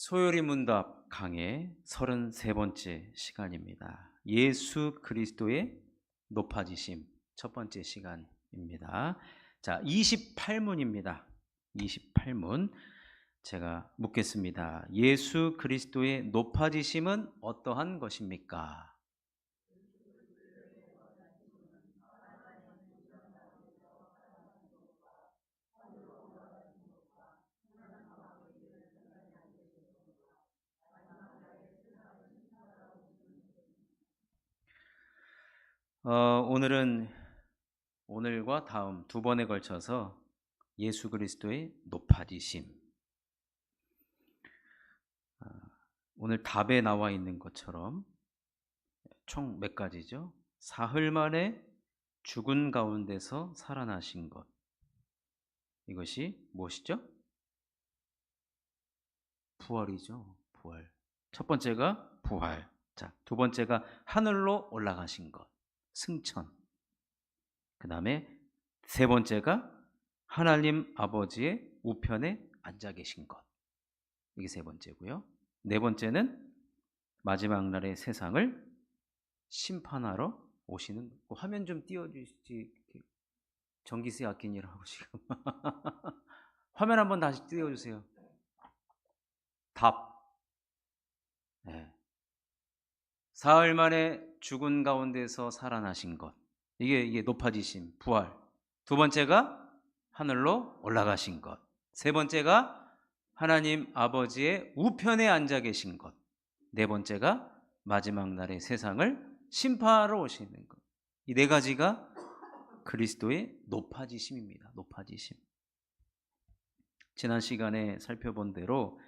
소요리 문답 강의 33번째 시간입니다. 예수 그리스도의 높아지심 첫 번째 시간입니다. 자, 28문입니다. 28문 제가 묻겠습니다. 예수 그리스도의 높아지심은 어떠한 것입니까? 오늘은 오늘과 다음 두 번에 걸쳐서 예수 그리스도의 높아지심, 오늘 답에 나와 있는 것처럼 총 몇 가지죠? 사흘 만에 죽은 가운데서 살아나신 것. 이것이 무엇이죠? 부활이죠. 부활. 첫 번째가 부활. 자, 두 번째가 하늘로 올라가신 것. 승천. 그 다음에 세 번째가 하나님 아버지의 우편에 앉아 계신 것. 이게 세 번째고요. 네 번째는 마지막 날의 세상을 심판하러 오시는 것. 화면 좀 띄워주시지. 전기세 아끼느라고 지금. 화면 한번 다시 띄워주세요. 답. 네. 사흘 만에 죽은 가운데서 살아나신 것. 이게 높아지심, 부활. 두 번째가 하늘로 올라가신 것. 세 번째가 하나님 아버지의 우편에 앉아 계신 것. 네 번째가 마지막 날의 세상을 심판하러 오시는 것. 이 네 가지가 그리스도의 높아지심입니다. 높아지심. 지난 시간에 살펴본 대로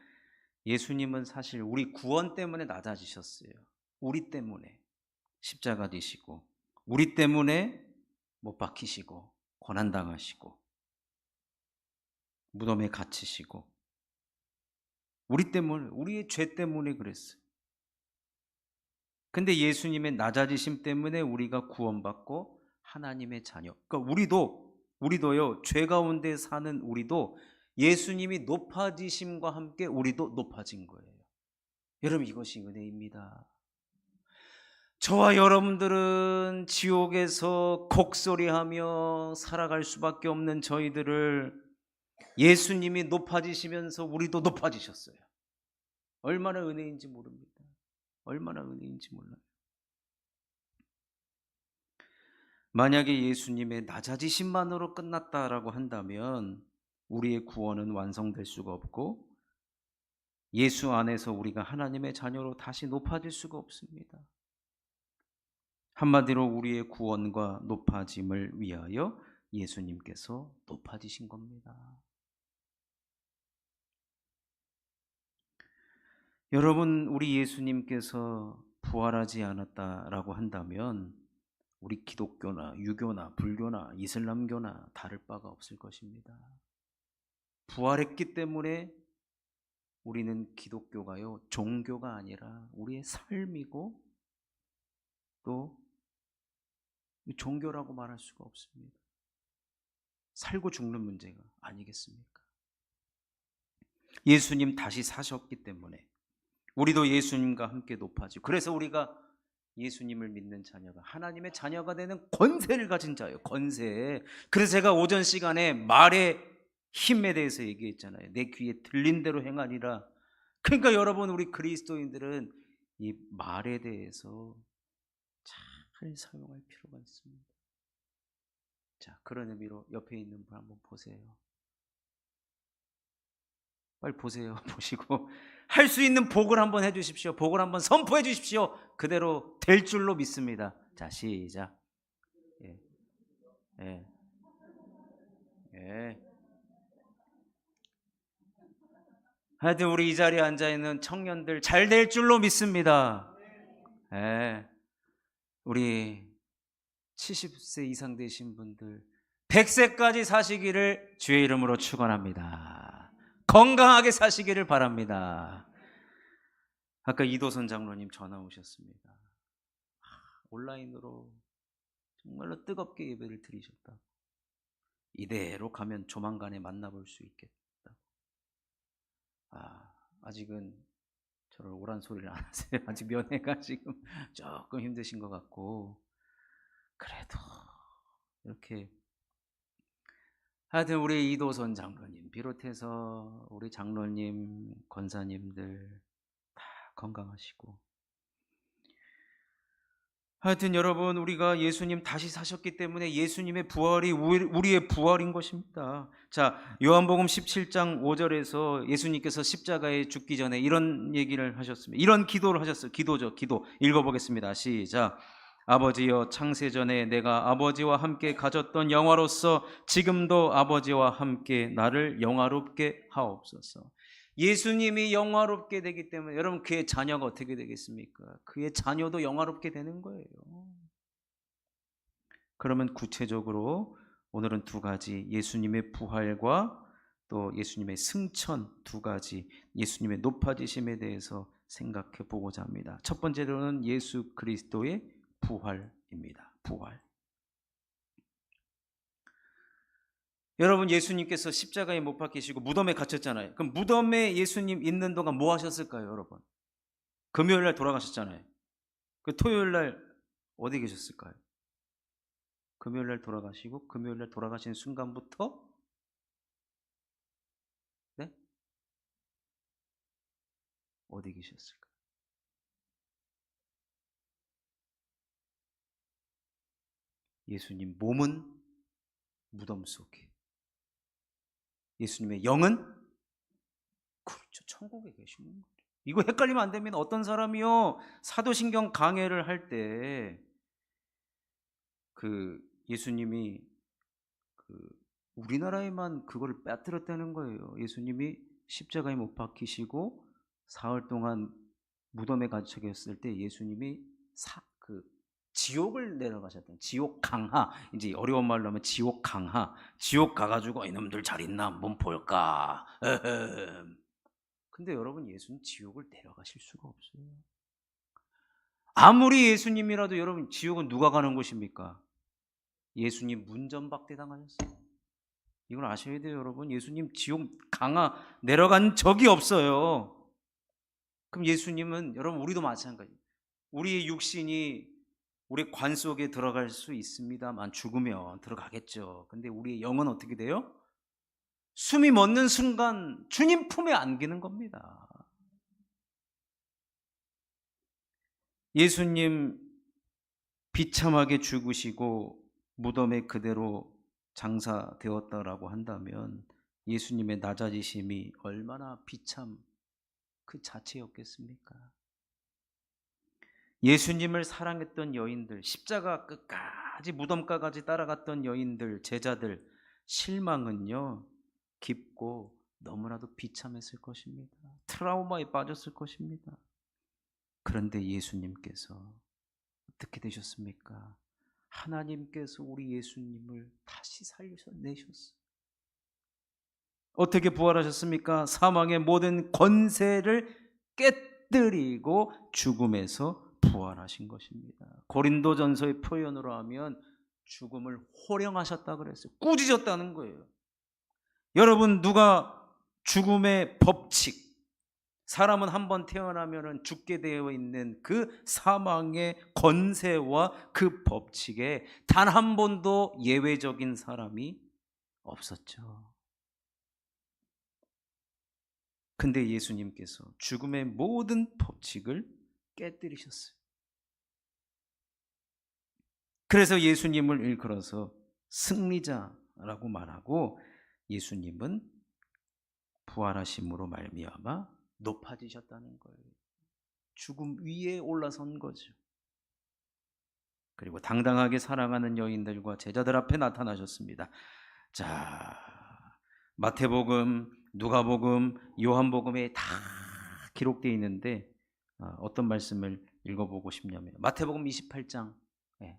예수님은 사실 우리 구원 때문에 낮아지셨어요. 우리 때문에 십자가 지시고, 우리 때문에 못 박히시고, 고난당하시고, 무덤에 갇히시고, 우리 때문에, 우리의 죄 때문에 그랬어요. 근데 예수님의 낮아지심 때문에 우리가 구원받고 하나님의 자녀. 그러니까 우리도요, 죄 가운데 사는 우리도 예수님이 높아지심과 함께 우리도 높아진 거예요. 여러분, 이것이 은혜입니다. 저와 여러분들은 지옥에서 곡소리하며 살아갈 수밖에 없는 저희들을 예수님이 높아지시면서 우리도 높아지셨어요. 얼마나 은혜인지 모릅니다. 얼마나 은혜인지 몰라요. 만약에 예수님의 낮아지심만으로 끝났다라고 한다면 우리의 구원은 완성될 수가 없고 예수 안에서 우리가 하나님의 자녀로 다시 높아질 수가 없습니다. 한마디로 우리의 구원과 높아짐을 위하여 예수님께서 높아지신 겁니다. 여러분, 우리 예수님께서 부활하지 않았다라고 한다면 우리 기독교나 유교나 불교나 이슬람교나 다를 바가 없을 것입니다. 부활했기 때문에 우리는 기독교가요, 종교가 아니라 우리의 삶이고 또 종교라고 말할 수가 없습니다. 살고 죽는 문제가 아니겠습니까? 예수님 다시 사셨기 때문에 우리도 예수님과 함께 높아지고, 그래서 우리가 예수님을 믿는 자녀가 하나님의 자녀가 되는 권세를 가진 자예요. 권세. 그래서 제가 오전 시간에 말의 힘에 대해서 얘기했잖아요. 내 귀에 들린 대로 행하리라. 그러니까 여러분, 우리 그리스도인들은 이 말에 대해서 잘 사용할 필요가 있습니다. 자, 그런 의미로 옆에 있는 분 한번 보세요. 빨리 보세요. 보시고 할 수 있는 복을 한번 해주십시오. 복을 한번 선포해 주십시오. 그대로 될 줄로 믿습니다. 자, 시작. 예, 예, 예. 하여튼 우리 이 자리에 앉아있는 청년들 잘 될 줄로 믿습니다. 예. 우리 70세 이상 되신 분들 100세까지 사시기를 주의 이름으로 축원합니다. 건강하게 사시기를 바랍니다. 아까 이도선 장로님 전화 오셨습니다. 온라인으로 정말로 뜨겁게 예배를 드리셨다. 이대로 가면 조만간에 만나볼 수 있겠다. 아직은 저를 오란 소리를 안 하세요. 아직 면회가 지금 조금 힘드신 것 같고, 그래도 이렇게 하여튼 우리 이도선 장로님 비롯해서 우리 장로님, 권사님들 다 건강하시고, 하여튼 여러분, 우리가 예수님 다시 사셨기 때문에 예수님의 부활이 우리의 부활인 것입니다. 자, 요한복음 17장 5절에서 예수님께서 십자가에 죽기 전에 이런 얘기를 하셨습니다. 이런 기도를 하셨어요. 기도죠, 기도. 읽어보겠습니다. 시작. 아버지여, 창세전에 내가 아버지와 함께 가졌던 영화로서 지금도 아버지와 함께 나를 영화롭게 하옵소서. 예수님이 영화롭게 되기 때문에 여러분, 그의 자녀가 어떻게 되겠습니까? 그의 자녀도 영화롭게 되는 거예요. 그러면 구체적으로 오늘은 두 가지, 예수님의 부활과 또 예수님의 승천, 두 가지, 예수님의 높아지심에 대해서 생각해 보고자 합니다. 첫 번째로는 예수 그리스도의 부활입니다. 부활. 여러분, 예수님께서 십자가에 못 박히시고 무덤에 갇혔잖아요. 그럼 무덤에 예수님 있는 동안 뭐 하셨을까요, 여러분? 금요일 날 돌아가셨잖아요. 그 토요일 날 어디 계셨을까요? 금요일 날 돌아가시고 금요일 날 돌아가신 순간부터, 네? 어디 계셨을까요? 예수님 몸은 무덤 속에, 예수님의 영은, 그렇죠, 천국에 계시는 거죠. 이거 헷갈리면 안 됩니다. 어떤 사람이요, 사도신경 강해를 할 때 그 예수님이 그 우리나라에만 그거를 빼앗들었다는 거예요. 예수님이 십자가에 못 박히시고 사흘 동안 무덤에 갇혀 계셨을 때 예수님이 지옥을 내려가셨던, 지옥 강하, 이제 어려운 말로 하면 지옥 강하, 지옥 가가지고 이놈들 잘 있나 한번 볼까. 근데 여러분, 예수는 지옥을 내려가실 수가 없어요. 아무리 예수님이라도 여러분, 지옥은 누가 가는 곳입니까? 예수님 문전박대 당하셨어요. 이걸 아셔야 돼요, 여러분. 예수님 지옥 강하 내려간 적이 없어요. 그럼 예수님은, 여러분, 우리도 마찬가지예요. 우리의 육신이 우리 관 속에 들어갈 수 있습니다만 죽으면 들어가겠죠. 근데 우리의 영은 어떻게 돼요? 숨이 멎는 순간 주님 품에 안기는 겁니다. 예수님 비참하게 죽으시고 무덤에 그대로 장사되었다라고 한다면 예수님의 낮아지심이 얼마나 비참 그 자체였겠습니까? 예수님을 사랑했던 여인들, 십자가 끝까지 무덤가까지 따라갔던 여인들, 제자들, 실망은요 깊고 너무나도 비참했을 것입니다. 트라우마에 빠졌을 것입니다. 그런데 예수님께서 어떻게 되셨습니까? 하나님께서 우리 예수님을 다시 살려내셨어요. 어떻게 부활하셨습니까? 사망의 모든 권세를 깨뜨리고 죽음에서 부활하신 것입니다. 고린도전서의 표현으로 하면 죽음을 호령하셨다 그랬어요. 꾸짖었다는 거예요. 여러분, 누가 죽음의 법칙, 사람은 한번 태어나면 죽게 되어 있는 그 사망의 권세와 그 법칙에 단 한 번도 예외적인 사람이 없었죠. 근데 예수님께서 죽음의 모든 법칙을 깨뜨리셨어요. 그래서 예수님을 일컬어서 승리자라고 말하고, 예수님은 부활하심으로 말미암아 높아지셨다는 거예요. 죽음 위에 올라선 거죠. 그리고 당당하게 사랑하는 여인들과 제자들 앞에 나타나셨습니다. 자, 마태복음, 누가복음, 요한복음에 다 기록되어 있는데 어떤 말씀을 읽어보고 싶냐면 마태복음 28장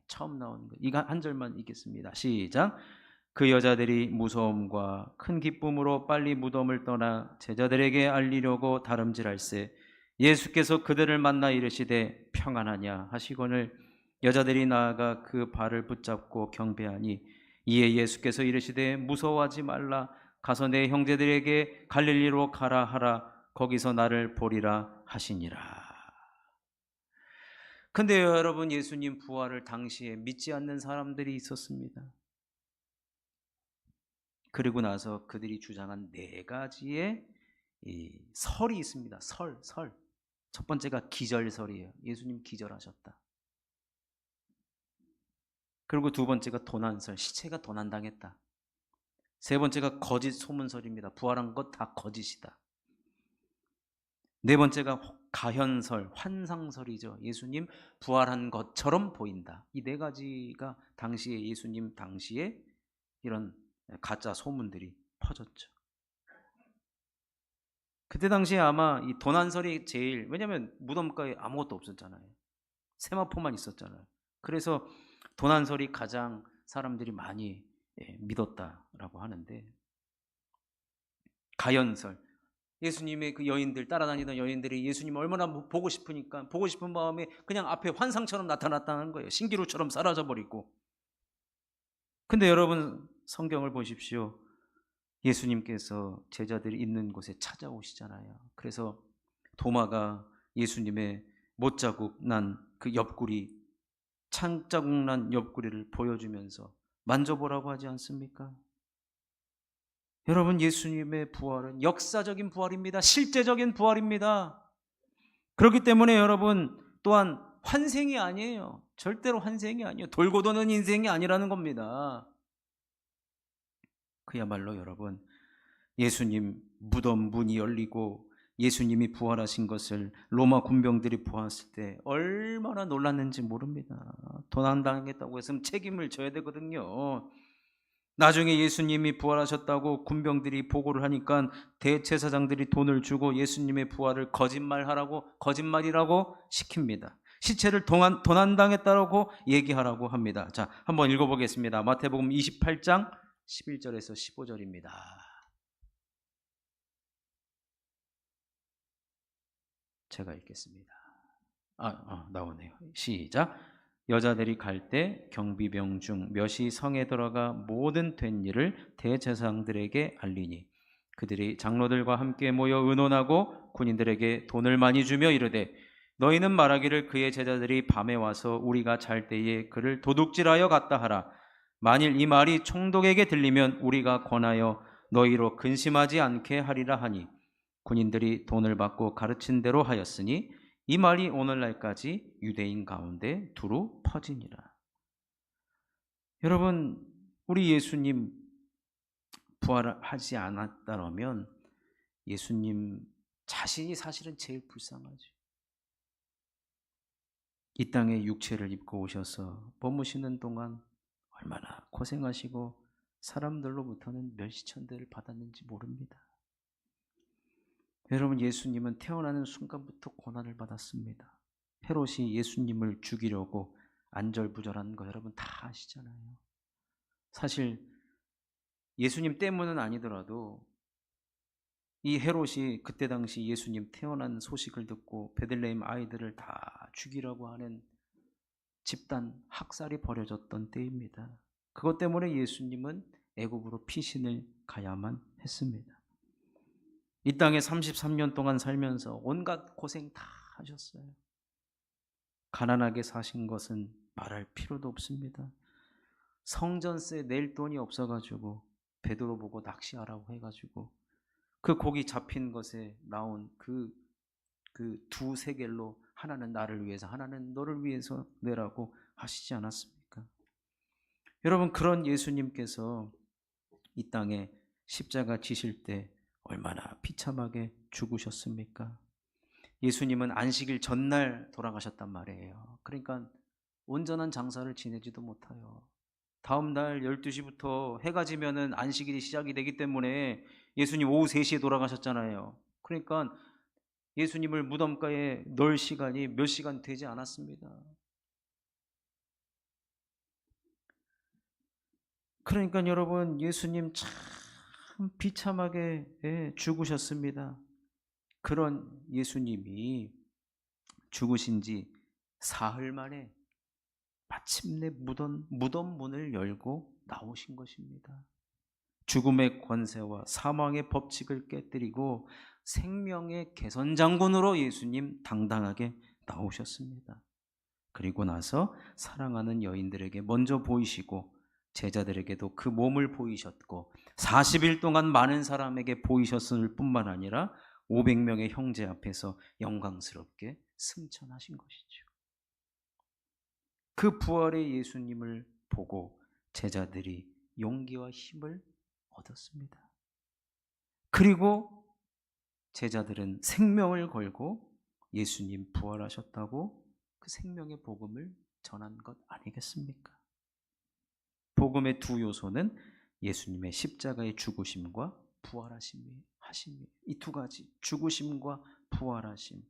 처음 나오는 거, 이거 한 절만 읽겠습니다. 시작. 그 여자들이 무서움과 큰 기쁨으로 빨리 무덤을 떠나 제자들에게 알리려고 다름질할세 예수께서 그들을 만나 이르시되 평안하냐 하시거늘 여자들이 나아가 그 발을 붙잡고 경배하니 이에 예수께서 이르시되 무서워하지 말라 가서 내 형제들에게 갈릴리로 가라 하라 거기서 나를 보리라 하시니라. 근데 여러분, 예수님 부활을 당시에 믿지 않는 사람들이 있었습니다. 그리고 나서 그들이 주장한 네 가지의 이 설이 있습니다. 설. 첫 번째가 기절설이에요. 예수님 기절하셨다. 그리고 두 번째가 도난설, 시체가 도난당했다. 세 번째가 거짓 소문설입니다. 부활한 것 다 거짓이다. 네 번째가 가현설, 환상설이죠. 예수님 부활한 것처럼 보인다. 이 네 가지가 당시에 예수님 당시에 이런 가짜 소문들이 퍼졌죠. 그때 당시에 아마 이 도난설이 제일, 왜냐하면 무덤가에 아무것도 없었잖아요. 세마포만 있었잖아요. 그래서 도난설이 가장 사람들이 많이 믿었다라고 하는데, 가연설, 예수님의 그 여인들, 따라다니던 여인들이 예수님 얼마나 보고 싶으니까 보고 싶은 마음에 그냥 앞에 환상처럼 나타났다는 거예요. 신기루처럼 사라져버리고. 근데 여러분, 성경을 보십시오. 예수님께서 제자들이 있는 곳에 찾아오시잖아요. 그래서 도마가 예수님의 못자국 난 그 옆구리, 창자국 난 옆구리를 보여주면서 만져보라고 하지 않습니까? 여러분, 예수님의 부활은 역사적인 부활입니다. 실제적인 부활입니다. 그렇기 때문에 여러분, 또한 환생이 아니에요. 절대로 환생이 아니에요. 돌고 도는 인생이 아니라는 겁니다. 그야말로 여러분, 예수님 무덤 문이 열리고 예수님이 부활하신 것을 로마 군병들이 보았을 때 얼마나 놀랐는지 모릅니다. 도난당했다고 했으면 책임을 져야 되거든요. 나중에 예수님이 부활하셨다고 군병들이 보고를 하니까 대제사장들이 돈을 주고 예수님의 부활을 거짓말이라고 시킵니다. 시체를 도난당했다고 얘기하라고 합니다. 자, 한번 읽어보겠습니다. 마태복음 28장 11절에서 15절입니다. 제가 읽겠습니다. 나오네요. 시작. 여자들이 갈 때 경비병 중 몇이 성에 들어가 모든 된 일을 대제사장들에게 알리니 그들이 장로들과 함께 모여 의논하고 군인들에게 돈을 많이 주며 이르되 너희는 말하기를 그의 제자들이 밤에 와서 우리가 잘 때에 그를 도둑질하여 갔다 하라. 만일 이 말이 총독에게 들리면 우리가 권하여 너희로 근심하지 않게 하리라 하니 군인들이 돈을 받고 가르친 대로 하였으니 이 말이 오늘날까지 유대인 가운데 두루 퍼지니라. 여러분, 우리 예수님 부활하지 않았다면 예수님 자신이 사실은 제일 불쌍하죠. 이 땅에 육체를 입고 오셔서 머무시는 동안 얼마나 고생하시고 사람들로부터는 멸시천대를 받았는지 모릅니다. 여러분, 예수님은 태어나는 순간부터 고난을 받았습니다. 헤롯이 예수님을 죽이려고 안절부절한 거 여러분 다 아시잖아요. 사실 예수님 때문은 아니더라도 이 헤롯이 그때 당시 예수님 태어난 소식을 듣고 베들레헴 아이들을 다 죽이려고 하는 집단 학살이 벌어졌던 때입니다. 그것 때문에 예수님은 애국으로 피신을 가야만 했습니다. 이 땅에 33년 동안 살면서 온갖 고생 다 하셨어요. 가난하게 사신 것은 말할 필요도 없습니다. 성전세 낼 돈이 없어가지고 베드로 보고 낚시하라고 해가지고 그 고기 잡힌 것에 나온 그 두 세겔로 하나는 나를 위해서 하나는 너를 위해서 내라고 하시지 않았습니까? 여러분, 그런 예수님께서 이 땅에 십자가 지실 때 얼마나 비참하게 죽으셨습니까? 예수님은 안식일 전날 돌아가셨단 말이에요. 그러니까 온전한 장사를 지내지도 못해요. 다음 날 12시부터 해가 지면은 안식일이 시작이 되기 때문에 예수님 오후 3시에 돌아가셨잖아요. 그러니까 예수님을 무덤가에 넣을 시간이 몇 시간 되지 않았습니다. 그러니까 여러분, 예수님 참 비참하게 죽으셨습니다. 그런 예수님이 죽으신 지 사흘 만에 마침내 무덤 문을 열고 나오신 것입니다. 죽음의 권세와 사망의 법칙을 깨뜨리고 생명의 개선장군으로 예수님 당당하게 나오셨습니다. 그리고 나서 사랑하는 여인들에게 먼저 보이시고 제자들에게도 그 몸을 보이셨고 40일 동안 많은 사람에게 보이셨을 뿐만 아니라 500명의 형제 앞에서 영광스럽게 승천하신 것이죠. 그 부활의 예수님을 보고 제자들이 용기와 힘을 얻었습니다. 그리고 제자들은 생명을 걸고 예수님 부활하셨다고 그 생명의 복음을 전한 것 아니겠습니까? 복음의 두 요소는 예수님의 십자가의 죽으심과 부활하심이 이 두 가지, 죽으심과 부활하심.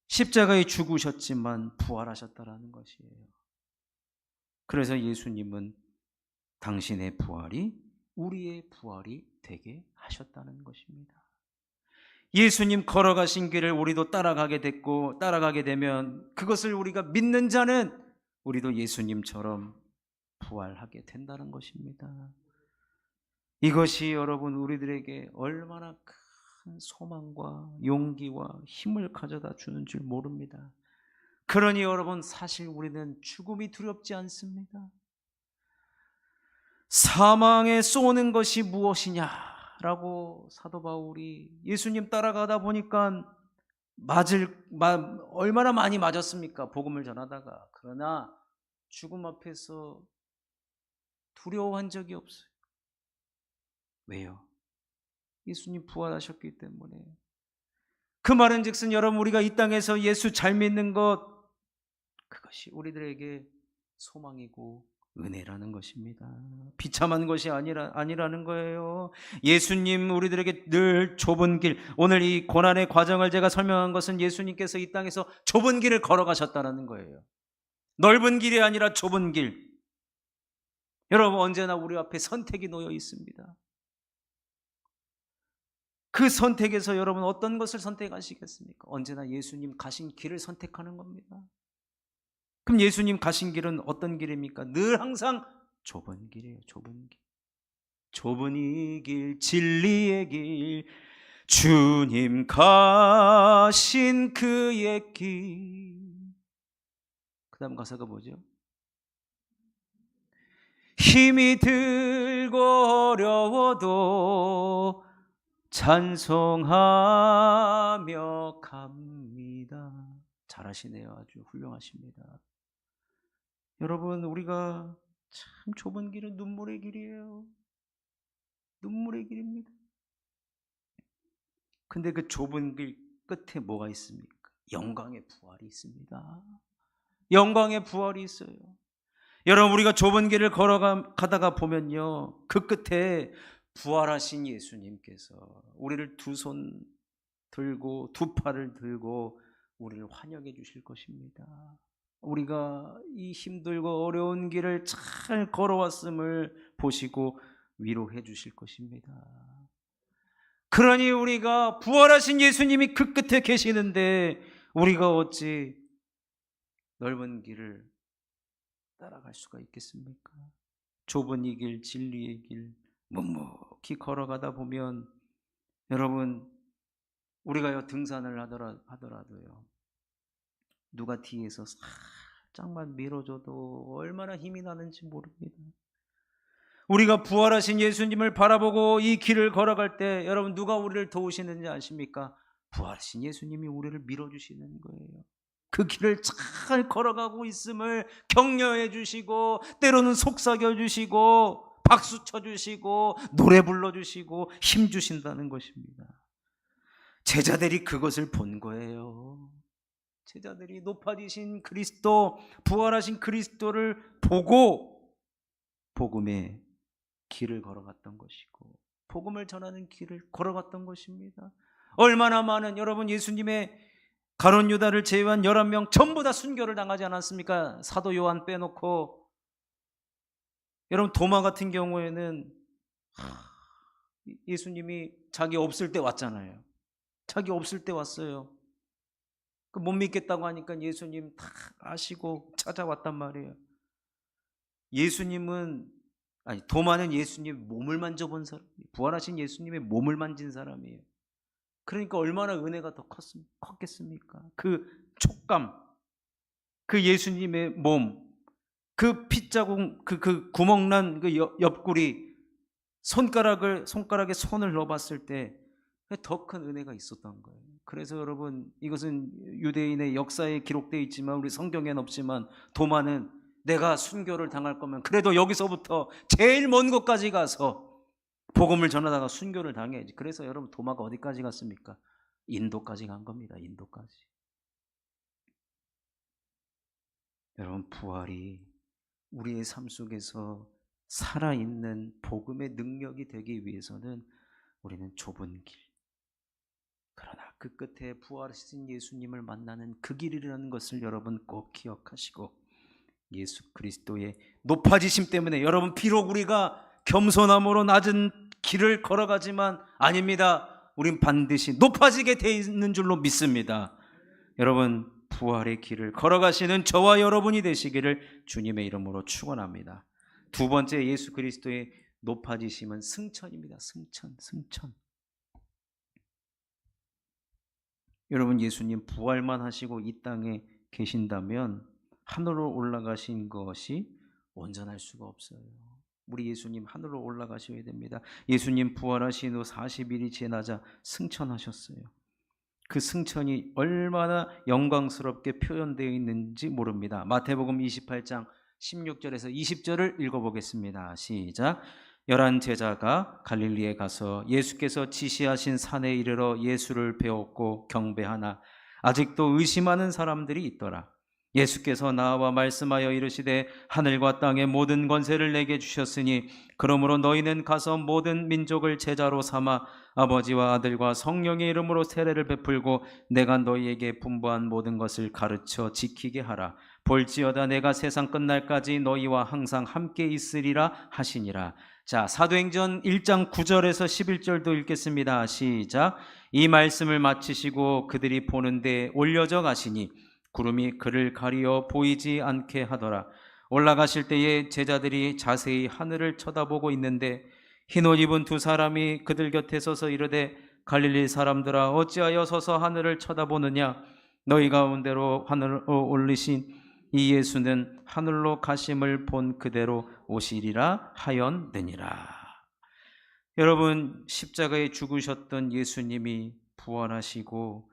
십자가에 죽으셨지만 부활하셨다라는 것이에요. 그래서 예수님은 당신의 부활이 우리의 부활이 되게 하셨다는 것입니다. 예수님 걸어가신 길을 우리도 따라가게 됐고 따라가게 되면 그것을 우리가 믿는 자는 우리도 예수님처럼 부활하게 된다는 것입니다. 이것이 여러분 우리들에게 얼마나 큰 소망과 용기와 힘을 가져다 주는 줄 모릅니다. 그러니 여러분 사실 우리는 죽음이 두렵지 않습니다. 사망에 쏘는 것이 무엇이냐라고 사도 바울이 예수님 따라가다 보니까 얼마나 많이 맞았습니까? 복음을 전하다가. 그러나 죽음 앞에서 두려워한 적이 없어요. 왜요? 예수님 부활하셨기 때문에. 그 말은즉슨 여러분 우리가 이 땅에서 예수 잘 믿는 것 그것이 우리들에게 소망이고 은혜라는 것입니다. 비참한 것이 아니라는 거예요. 예수님 우리들에게 늘 좁은 길, 오늘 이 고난의 과정을 제가 설명한 것은 예수님께서 이 땅에서 좁은 길을 걸어가셨다는 거예요. 넓은 길이 아니라 좁은 길. 여러분 언제나 우리 앞에 선택이 놓여 있습니다. 그 선택에서 여러분 어떤 것을 선택하시겠습니까? 언제나 예수님 가신 길을 선택하는 겁니다. 그럼 예수님 가신 길은 어떤 길입니까? 늘 항상 좁은 길이에요. 좁은 길. 좁은 이 길, 진리의 길, 주님 가신 그의 길. 그 다음 가사가 뭐죠? 힘이 들고 어려워도 찬송하며 갑니다. 잘하시네요. 아주 훌륭하십니다. 여러분 우리가 참 좁은 길은 눈물의 길이에요. 눈물의 길입니다. 근데 그 좁은 길 끝에 뭐가 있습니까? 영광의 부활이 있습니다. 영광의 부활이 있어요. 여러분 우리가 좁은 길을 걸어가다가 보면요 그 끝에 부활하신 예수님께서 우리를 두 손 들고 두 팔을 들고 우리를 환영해 주실 것입니다. 우리가 이 힘들고 어려운 길을 잘 걸어왔음을 보시고 위로해 주실 것입니다. 그러니 우리가 부활하신 예수님이 그 끝에 계시는데 우리가 어찌 넓은 길을 따라갈 수가 있겠습니까? 좁은 이 길, 진리의 길 묵묵히 걸어가다 보면 여러분 우리가 등산을 하더라도요 누가 뒤에서 살짝만 밀어줘도 얼마나 힘이 나는지 모릅니다. 우리가 부활하신 예수님을 바라보고 이 길을 걸어갈 때 여러분 누가 우리를 도우시는지 아십니까? 부활하신 예수님이 우리를 밀어주시는 거예요. 그 길을 잘 걸어가고 있음을 격려해 주시고 때로는 속삭여 주시고 박수 쳐 주시고 노래 불러 주시고 힘 주신다는 것입니다. 제자들이 그것을 본 거예요. 제자들이 높아지신 그리스도, 부활하신 그리스도를 보고 복음의 길을 걸어갔던 것이고 복음을 전하는 길을 걸어갔던 것입니다. 얼마나 많은 여러분 예수님의 가룟 유다를 제외한 11명 전부 다 순교를 당하지 않았습니까? 사도 요한 빼놓고. 여러분 도마 같은 경우에는 예수님이 자기 없을 때 왔잖아요. 자기 없을 때 왔어요. 못 믿겠다고 하니까 예수님 다 아시고 찾아왔단 말이에요. 도마는 예수님 몸을 만져본 사람이에요. 부활하신 예수님의 몸을 만진 사람이에요. 그러니까 얼마나 은혜가 더 컸겠습니까? 그 촉감, 그 예수님의 몸, 그 핏자국, 그 구멍난 그 옆구리, 손가락에 손을 넣어봤을 때 더 큰 은혜가 있었던 거예요. 그래서 여러분, 이것은 유대인의 역사에 기록되어 있지만 우리 성경에는 없지만, 도마는 내가 순교를 당할 거면 그래도 여기서부터 제일 먼 곳까지 가서 복음을 전하다가 순교를 당해야지. 그래서 여러분, 도마가 어디까지 갔습니까? 인도까지 간 겁니다. 인도까지. 여러분, 부활이 우리의 삶 속에서 살아있는 복음의 능력이 되기 위해서는 우리는 좁은 길, 그러나 그 끝에 부활하신 예수님을 만나는 그 길이라는 것을 여러분 꼭 기억하시고, 예수 그리스도의 높아지심 때문에 여러분, 비록 우리가 겸손함으로 낮은 길을 걸어가지만 아닙니다. 우린 반드시 높아지게 되어 있는 줄로 믿습니다. 여러분, 부활의 길을 걸어가시는 저와 여러분이 되시기를 주님의 이름으로 축원합니다. 두 번째, 예수 그리스도의 높아지심은 승천입니다. 승천. 여러분, 예수님 부활만 하시고 이 땅에 계신다면 하늘로 올라가신 것이 온전할 수가 없어요. 우리 예수님 하늘로 올라가셔야 됩니다. 예수님 부활하신 후 40일이 지나자 승천하셨어요. 그 승천이 얼마나 영광스럽게 표현되어 있는지 모릅니다. 마태복음 28장 16절에서 20절을 읽어보겠습니다. 시작. 11 제자가 갈릴리에 가서 예수께서 지시하신 산에 이르러 예수를 배웠고 경배하나 아직도 의심하는 사람들이 있더라. 예수께서 나와 말씀하여 이르시되 하늘과 땅의 모든 권세를 내게 주셨으니 그러므로 너희는 가서 모든 민족을 제자로 삼아 아버지와 아들과 성령의 이름으로 세례를 베풀고 내가 너희에게 분부한 모든 것을 가르쳐 지키게 하라. 볼지어다 내가 세상 끝날까지 너희와 항상 함께 있으리라 하시니라. 자, 사도행전 1장 9절에서 11절도 읽겠습니다. 시작. 이 말씀을 마치시고 그들이 보는데 올려져 가시니 구름이 그를 가리어 보이지 않게 하더라. 올라가실 때에 제자들이 자세히 하늘을 쳐다보고 있는데 흰옷 입은 두 사람이 그들 곁에 서서 이르되 갈릴리 사람들아 어찌하여 서서 하늘을 쳐다보느냐. 너희 가운데로 하늘로 올리신 이 예수는 하늘로 가심을 본 그대로 오시리라 하였느니라. 여러분, 십자가에 죽으셨던 예수님이 부활하시고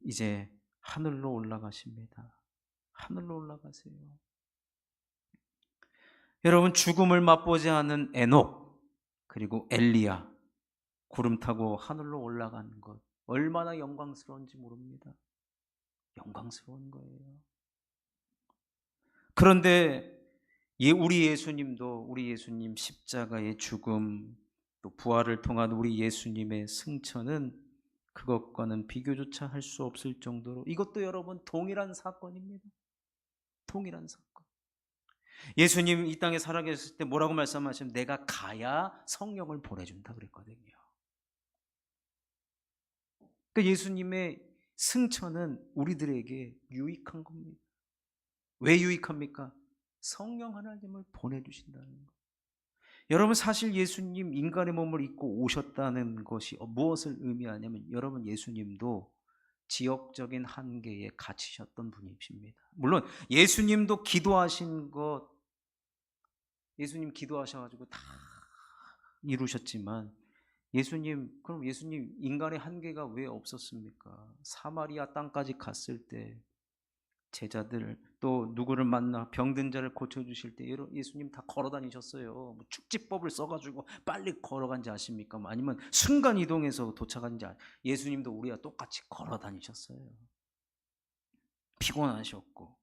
이제 하늘로 올라가십니다. 하늘로 올라가세요. 여러분, 죽음을 맛보지 않은 에녹 그리고 엘리야 구름 타고 하늘로 올라가는 것 얼마나 영광스러운지 모릅니다. 영광스러운 거예요. 그런데 우리 예수님 십자가의 죽음, 또 부활을 통한 우리 예수님의 승천은 그것과는 비교조차 할 수 없을 정도로, 이것도 여러분 동일한 사건입니다. 동일한 사건. 예수님 이 땅에 살아계셨을 때 뭐라고 말씀하시면 내가 가야 성령을 보내준다 그랬거든요. 그러니까 예수님의 승천은 우리들에게 유익한 겁니다. 왜 유익합니까? 성령 하나님을 보내주신다는 것. 여러분, 사실 예수님 인간의 몸을 입고 오셨다는 것이 무엇을 의미하냐면, 여러분, 예수님도 지역적인 한계에 갇히셨던 분이십니다. 물론 예수님도 기도하신 것, 예수님 기도하셔가지고 다 이루셨지만, 그럼 예수님 인간의 한계가 왜 없었습니까? 사마리아 땅까지 갔을 때 제자들 또 누구를 만나 병든 자를 고쳐주실 때 예수님 다 걸어 다니셨어요. 뭐 축지법을 써가지고 빨리 걸어간지 아십니까? 아니면 순간 이동해서 도착한지 예수님도 우리와 똑같이 걸어 다니셨어요. 피곤하셨고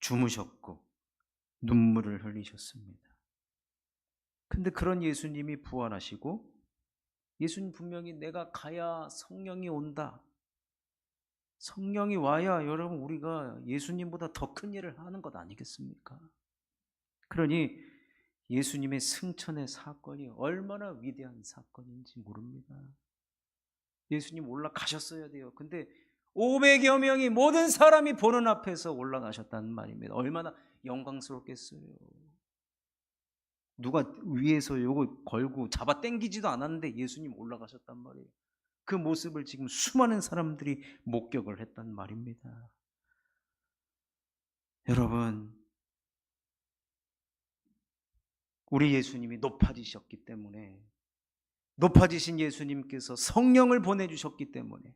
주무셨고 눈물을 흘리셨습니다. 근데 그런 예수님이 부활하시고, 예수님 분명히 내가 가야 성령이 온다, 성령이 와야 여러분 우리가 예수님보다 더 큰 일을 하는 것 아니겠습니까? 그러니 예수님의 승천의 사건이 얼마나 위대한 사건인지 모릅니다. 예수님 올라가셨어야 돼요. 근데 500여 명이 모든 사람이 보는 앞에서 올라가셨다는 말입니다. 얼마나 영광스럽겠어요. 누가 위에서 요거 걸고 잡아 당기지도 않았는데 예수님 올라가셨단 말이에요. 그 모습을 지금 수많은 사람들이 목격을 했단 말입니다. 여러분, 우리 예수님이 높아지셨기 때문에, 높아지신 예수님께서 성령을 보내주셨기 때문에,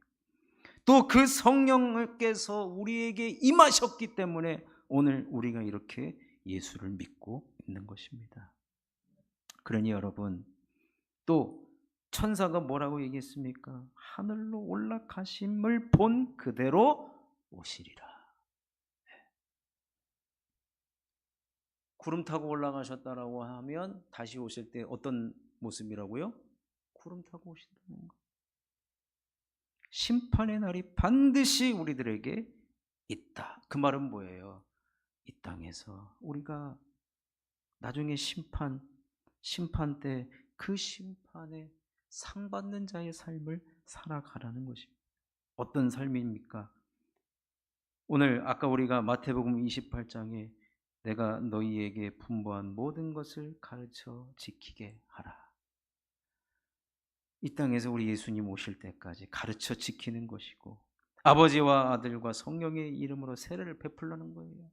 또 그 성령께서 우리에게 임하셨기 때문에 오늘 우리가 이렇게 예수를 믿고 있는 것입니다. 그러니 여러분, 또 천사가 뭐라고 얘기했습니까? 하늘로 올라가심을 본 그대로 오시리라. 구름 타고 올라가셨다라고 하면 다시 오실 때 어떤 모습이라고요? 구름 타고 오신다는 거. 심판의 날이 반드시 우리들에게 있다. 그 말은 뭐예요? 이 땅에서 우리가 나중에 심판 때 그 심판에 상 받는 자의 삶을 살아가라는 것입니다. 어떤 삶입니까? 오늘 아까 우리가 마태복음 28장에 내가 너희에게 분부한 모든 것을 가르쳐 지키게 하라. 이 땅에서 우리 예수님 오실 때까지 가르쳐 지키는 것이고, 아버지와 아들과 성령의 이름으로 세례를 베풀라는 거예요.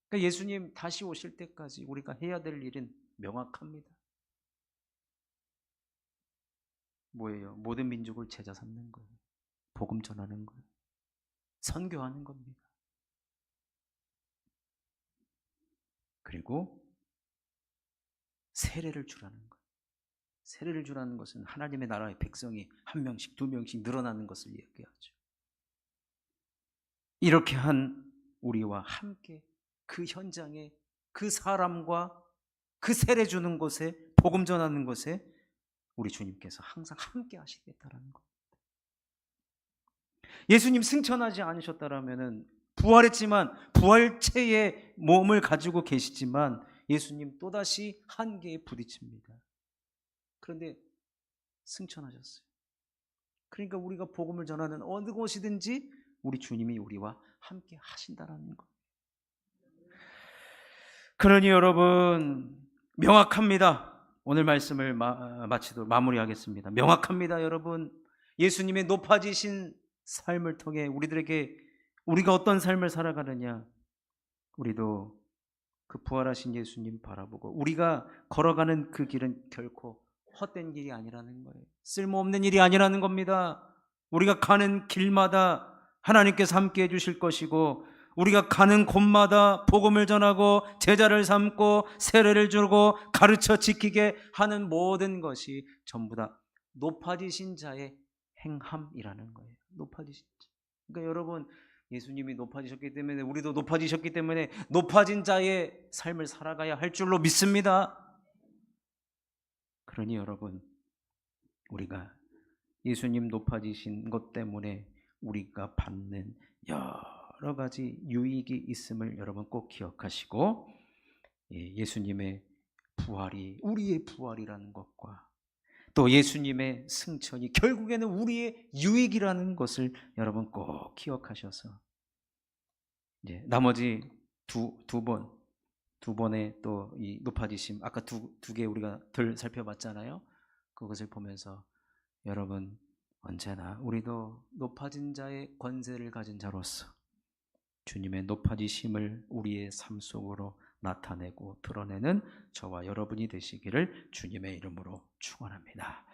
그러니까 예수님 다시 오실 때까지 우리가 해야 될 일은 명확합니다. 뭐예요? 모든 민족을 제자 삼는 거예요. 복음 전하는 거예요. 선교하는 겁니다. 그리고 세례를 주라는 거예요. 세례를 주라는 것은 하나님의 나라의 백성이 한 명씩 두 명씩 늘어나는 것을 얘기하죠. 이렇게 한 우리와 함께 그 현장에, 그 사람과 그 세례 주는 곳에, 복음 전하는 곳에 우리 주님께서 항상 함께 하시겠다라는 것. 예수님 승천하지 않으셨다라면은, 부활했지만 부활체의 몸을 가지고 계시지만 예수님 또다시 한계에 부딪힙니다. 그런데 승천하셨어요. 그러니까 우리가 복음을 전하는 어느 곳이든지 우리 주님이 우리와 함께 하신다라는 것. 그러니 여러분, 명확합니다. 오늘 말씀을 마치도록 마무리하겠습니다. 명확합니다, 여러분. 예수님의 높아지신 삶을 통해 우리들에게, 우리가 어떤 삶을 살아가느냐, 우리도 그 부활하신 예수님 바라보고 우리가 걸어가는 그 길은 결코 헛된 길이 아니라는 거예요. 쓸모없는 일이 아니라는 겁니다. 우리가 가는 길마다 하나님께서 함께 해주실 것이고, 우리가 가는 곳마다 복음을 전하고 제자를 삼고 세례를 주고 가르쳐 지키게 하는 모든 것이 전부 다 높아지신 자의 행함이라는 거예요. 높아지신 자. 그러니까 여러분, 예수님이 높아지셨기 때문에 우리도 높아지셨기 때문에 높아진 자의 삶을 살아가야 할 줄로 믿습니다. 그러니 여러분, 우리가 예수님 높아지신 것 때문에 우리가 받는 여러 가지 유익이 있음을 여러분 꼭 기억하시고, 예수님의 부활이 우리의 부활이라는 것과 또 예수님의 승천이 결국에는 우리의 유익이라는 것을 여러분 꼭 기억하셔서, 나머지 두 번의 또 이 높아지심, 아까 두 개 우리가 덜 살펴봤잖아요. 그것을 보면서 여러분, 언제나 우리도 높아진 자의 권세를 가진 자로서 주님의 높아지심을 우리의 삶 속으로 나타내고 드러내는 저와 여러분이 되시기를 주님의 이름으로 축원합니다.